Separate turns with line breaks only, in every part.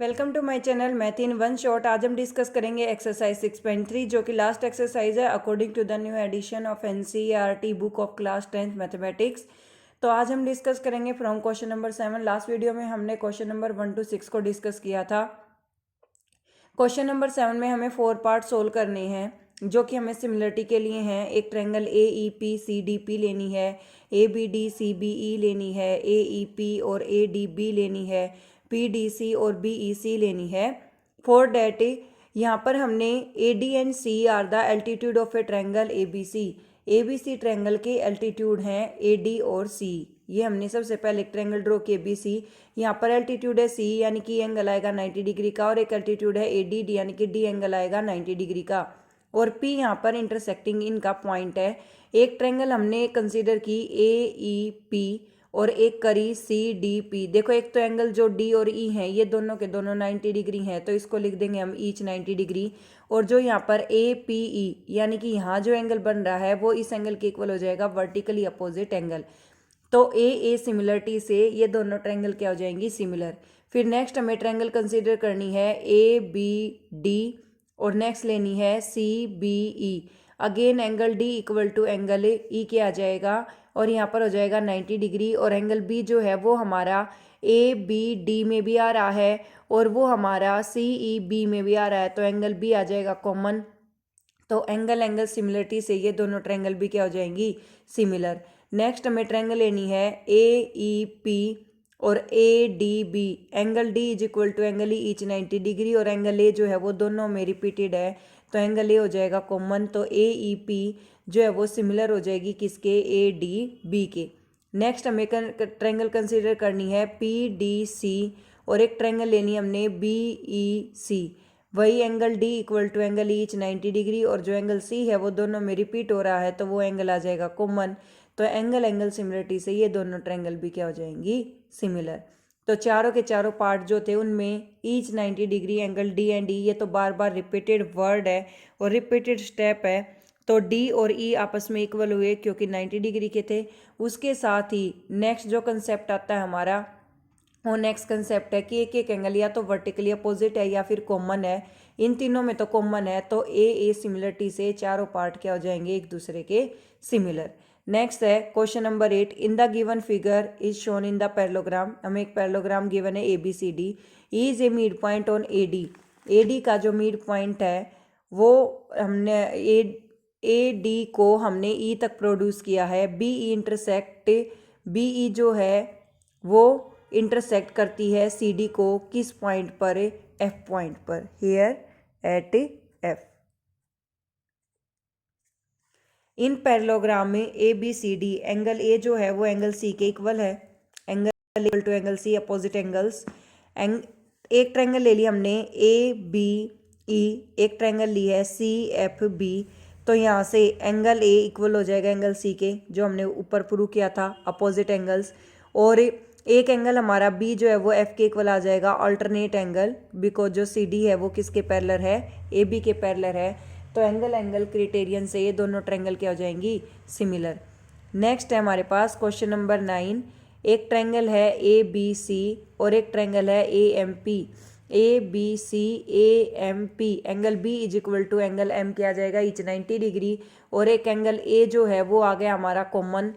Welcome to my channel math in one shot. आज हम discuss करेंगे एक्सरसाइज 6.3 जो कि लास्ट एक्सरसाइज है according to the new edition of NCERT book of class 10th mathematics. तो आज हम डिस्कस करेंगे from question number 7। Last video में हमने क्वेश्चन नंबर 1 to 6 को डिस्कस किया था। क्वेश्चन नंबर 7 में हमें 4 पार्ट सोल्व करने हैं जो कि हमें सिमिलरिटी के लिए हैं। एक triangle A E P C D P लेनी है, A B D C B E लेनी है, ए ई पी और ए डी बी लेनी है, पी डी सी और बी ई सी लेनी है। फॉर डैट यहाँ पर हमने A D and C are the altitude of a triangle A B C triangle के एल्टीट्यूड हैं ए डी और सी। ये हमने सबसे पहले एक ट्रायंगल ड्रॉ किया बी सी। यहाँ पर एल्टीट्यूड है सी यानी कि एंगल आएगा 90 डिग्री का, और एक एल्टीट्यूड है ए डी डी यानी कि डी एंगल आएगा 90 डिग्री का, और पी यहाँ पर इंटरसेक्टिंग इनका पॉइंट है। एक ट्रायंगल हमने कंसीडर की ए ई पी और एक करी सी डी पी। देखो एक तो एंगल जो डी और ई हैं ये दोनों के दोनों 90 डिग्री हैं, तो इसको लिख देंगे हम ईच 90 डिग्री। और जो यहाँ पर ए पी ई यानी कि यहाँ जो एंगल बन रहा है वो इस एंगल के इक्वल हो जाएगा, वर्टिकली अपोजिट एंगल। तो ए सिमिलरिटी से ये दोनों ट्रायंगल क्या हो जाएंगी, सिमिलर। फिर नेक्स्ट हमें ट्रायंगल कंसीडर करनी है ए बी डी और नेक्स्ट लेनी है C B E. Again angle D equal to angle E के आ जाएगा और यहाँ पर हो जाएगा 90 डिग्री, और एंगल बी जो है वो हमारा ए बी डी में भी आ रहा है और वो हमारा सी ई बी में भी आ रहा है, तो एंगल बी आ जाएगा कॉमन। तो एंगल सिमिलरिटी से ये दोनों ट्रायंगल भी क्या हो जाएंगी, सिमिलर। नेक्स्ट हमें ट्रायंगल लेनी है ए ई पी और A D B. Angle D is equal to angle E each 90 degree, और एंगल ए जो है वो दोनों में रिपीटेड है, तो एंगल ए हो जाएगा कॉमन। तो ए ई पी जो है वो सिमिलर हो जाएगी किसके, ए डी बी के। नेक्स्ट हमें ट्रायंगल कंसीडर करनी है पी डी सी, और एक ट्रायंगल लेनी है हमने बी ई सी। वही angle D equal to angle each 90 degree, और जो एंगल सी है वो दोनों में रिपीट हो रहा है, तो वो एंगल आ जाएगा कॉमन। तो एंगल सिमिलरिटी से ये दोनों ट्रायंगल भी क्या हो जाएंगी, सिमिलर। तो चारों के चारों पार्ट जो थे उनमें each 90 degree angle D and E, ये तो बार बार रिपीटेड वर्ड है और रिपीटेड स्टेप है, तो डी और ई आपस में इक्वल हुए क्योंकि 90 डिग्री के थे। उसके साथ ही नेक्स्ट जो कंसेप्ट आता है हमारा, वो नेक्स्ट कंसेप्ट है कि एक एंगल या तो वर्टिकली अपोजिट है या फिर कॉमन है। इन तीनों में तो कॉमन है, तो ए सिमिलरिटी से चारों पार्ट क्या हो जाएंगे, एक दूसरे के सिमिलर। नेक्स्ट है question number 8। In the given figure is shown in the parallelogram. हमें एक पैरेललोग्राम गिवन है A B C D. Is a mid point on A D का जो मिड पॉइंट है वो हमने ए डी को हमने ई तक प्रोड्यूस किया है। B E intersect, B E जो है वो इंटरसेक्ट करती है सी डी को किस पॉइंट पर, एफ पॉइंट पर, हेयर एट एफ। इन पैरेललोग्राम में A B C D, angle A जो है वो एंगल सी के इक्वल है, angle equal to angle C, opposite angles. एक ट्रायंगल ले लिया हमने ए बी ई, एक ट्रायंगल ली है सी एफ बी। तो यहाँ से एंगल ए इक्वल हो जाएगा एंगल सी के, जो हमने ऊपर प्रूव किया था, अपोजिट एंगल्स। और एक एंगल हमारा बी जो है वो एफ के इक्वल आ जाएगा, अल्टरनेट एंगल, बिकॉज जो सी डी है वो किसके पैरेलल है, ए बी के पैरेलल है। तो एंगल क्राइटेरियन से ये दोनों ट्रायंगल क्या हो जाएंगी, सिमिलर। नेक्स्ट है हमारे पास क्वेश्चन नंबर 9। एक ट्रायंगल है ए बी सी और एक ट्रायंगल है A M P. A B C A M P, angle B is equal to angle M क्या आ जाएगा, ईच 90 डिग्री, और एक एंगल ए जो है वो आ गया हमारा कॉमन।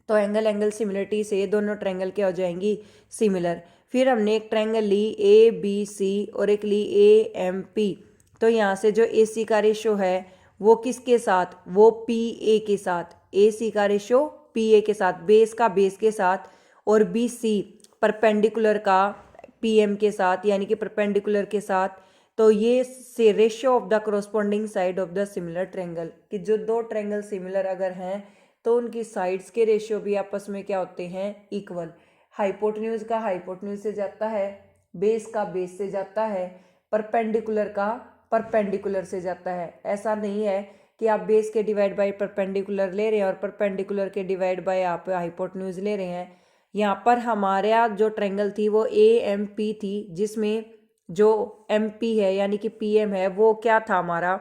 तो एंगल सिमिलरिटी से ये दोनों ट्रायंगल क्या हो जाएंगी, सिमिलर। फिर हमने एक ट्रायंगल ली ए बी सी और एक ली ए एम पी। तो यहाँ से जो ए सी का रेशो है वो किसके साथ, वो पी ए के साथ, ए सी का रेशो पी ए के साथ, बेस का बेस के साथ, और बी सी परपेंडिकुलर का पी एम के साथ, यानी कि परपेंडिकुलर के साथ। तो ये से ratio of the corresponding side of the similar triangle, कि जो दो ट्रायंगल सिमिलर अगर हैं तो उनकी साइड्स के रेशियो भी आपस में क्या होते हैं, इक्वल। हाइपोटेन्यूज का हाइपोटेन्यूज से जाता है, बेस का बेस से जाता है, परपेंडिकुलर का परपेंडिकुलर से जाता है। ऐसा नहीं है कि आप बेस के डिवाइड बाय परपेंडिकुलर ले रहे हैं और परपेंडिकुलर के डिवाइड बाय आप हाइपोटेन्यूज ले रहे हैं। यहाँ पर हमारा जो ट्रायंगल थी वो ए एम पी थी, जिसमें जो एम पी है यानी कि पी एम है वो क्या था, हमारा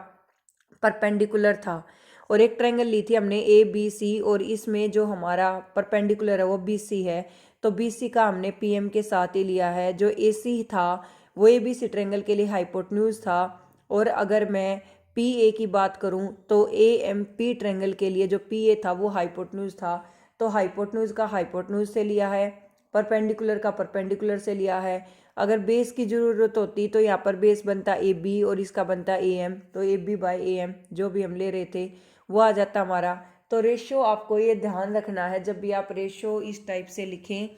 परपेंडिकुलर था। और एक ट्रायंगल ली थी हमने ए बी सी, और इसमें जो हमारा परपेंडिकुलर है वो बी सी है, तो बी सी का हमने पी एम के साथ ही लिया है। जो ए सी था वो ABC ट्रायंगल के लिए हाइपोटेन्यूज था। और अगर मैं PA की बात करूं तो AMP ट्रायंगल के लिए जो PA था वो हाइपोटेन्यूज था। तो हाइपोटेन्यूज का हाइपोटेन्यूज से लिया है, परपेंडिकुलर का परपेंडिकुलर से लिया है। अगर बेस की ज़रूरत होती तो यहाँ पर बेस बनता AB और इसका बनता AM, तो AB/AM जो भी हम ले रहे थे वो आ जाता हमारा। तो रेशो आपको ये ध्यान रखना है, जब भी आप रेशो इस टाइप से लिखें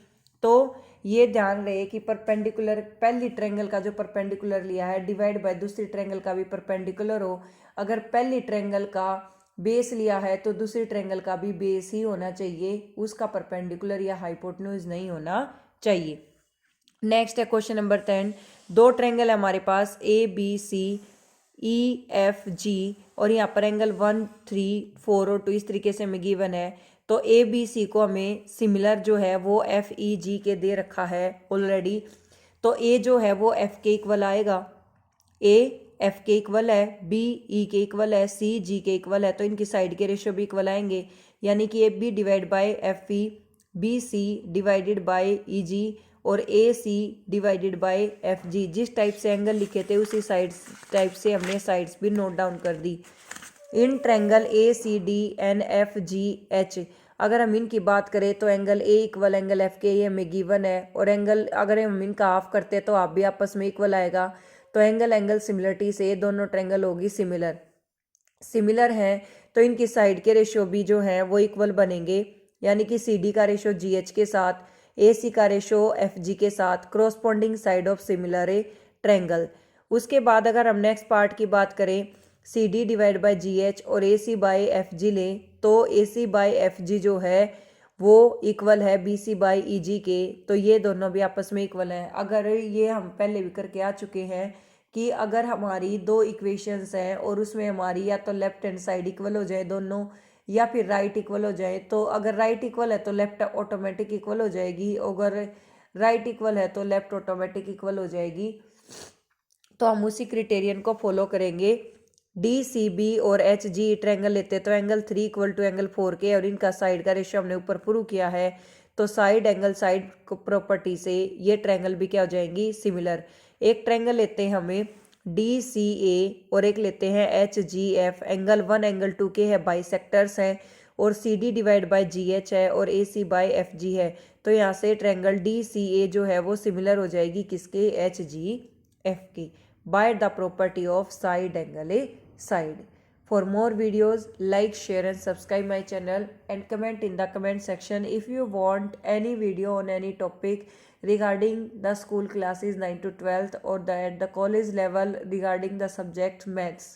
तो ये ध्यान रहे कि परपेंडिकुलर पहली ट्रायंगल का जो परपेंडिकुलर लिया है डिवाइड बाय दूसरी ट्रायंगल का भी परपेंडिकुलर हो। अगर पहली ट्रायंगल का बेस लिया है तो दूसरी ट्रायंगल का भी बेस ही होना चाहिए, उसका परपेंडिकुलर या हाइपोटेन्यूज नहीं होना चाहिए। नेक्स्ट है क्वेश्चन नंबर 10। दो ट्रायंगल है हमारे पास ABCEFG और यहाँ पर एंगल 1, 3, 4 और 2 इस तरीके से हमें गिवन है। तो ABC को हमें सिमिलर जो है वो FEG के दे रखा है ऑलरेडी। तो A जो है वो F के इक्वल आएगा, A F के इक्वल है, B E के इक्वल है, C G के इक्वल है। तो इनकी साइड के रेशियो भी इक्वल आएंगे, यानी कि AB divide by FE, BC divided by EG और AC डिवाइडेड बाय FG। जिस टाइप से एंगल लिखे थे उसी टाइप से हमने साइड्स भी नोट डाउन कर दी। इन ट्रायंगल ACDNFGH अगर हम इनकी बात करें तो angle A equal angle F के ये हमें गिवन है, और एंगल अगर हम इनका हाफ करते हैं तो आप भी आपस में इक्वल आएगा। तो एंगल सिमिलरिटी से दोनों ट्रायंगल होगी सिमिलर हैं, तो इनकी साइड के रेशियो भी जो हैं वो इक्वल बनेंगे, यानी कि CD का रेशियो GH के साथ, AC का रेशियो FG के साथ, corresponding side of similar A triangle. उसके बाद अगर हम नेक्स्ट पार्ट की बात करें CD डिवाइड बाय GH और AC बाय FG लें, तो AC बाय FG जो है वो इक्वल है BC बाय EG के। तो ये दोनों भी आपस में इक्वल हैं। अगर ये हम पहले भी करके आ चुके हैं कि अगर हमारी दो इक्वेशंस हैं और उसमें हमारी या तो लेफ्ट हैंड साइड इक्वल हो जाए दोनों, या फिर राइट इक्वल हो जाए, तो अगर राइट इक्वल है तो लेफ्ट ऑटोमेटिक इक्वल हो जाएगी, अगर राइट इक्वल है तो लेफ्ट ऑटोमेटिक इक्वल हो जाएगी। तो हम उसी क्रिटेरियन को फॉलो करेंगे। DCB और HG ट्रायंगल लेते हैं तो एंगल 3 इक्वल टू एंगल 4 के, और इनका साइड का रेशियो हमने ऊपर प्रूव किया है। तो साइड एंगल साइड प्रॉपर्टी से ये ट्रायंगल भी क्या हो जाएंगी सिमिलर। एक ट्रायंगल लेते हैं हमें DCA और एक लेते हैं HGF, एंगल 1 एंगल 2 के है, बाइसेक्टर्स हैं, और CD डिवाइड बाय GH है और AC बाय FG है। तो यहाँ से ट्रायंगल DCA जो है वो सिमिलर हो जाएगी किसके, HGF की, by the property of side angle a side. For more videos, like, share and subscribe my channel and comment in the comment section if you want any video on any topic regarding the school classes 9 to 12th or at the college level regarding the subject maths.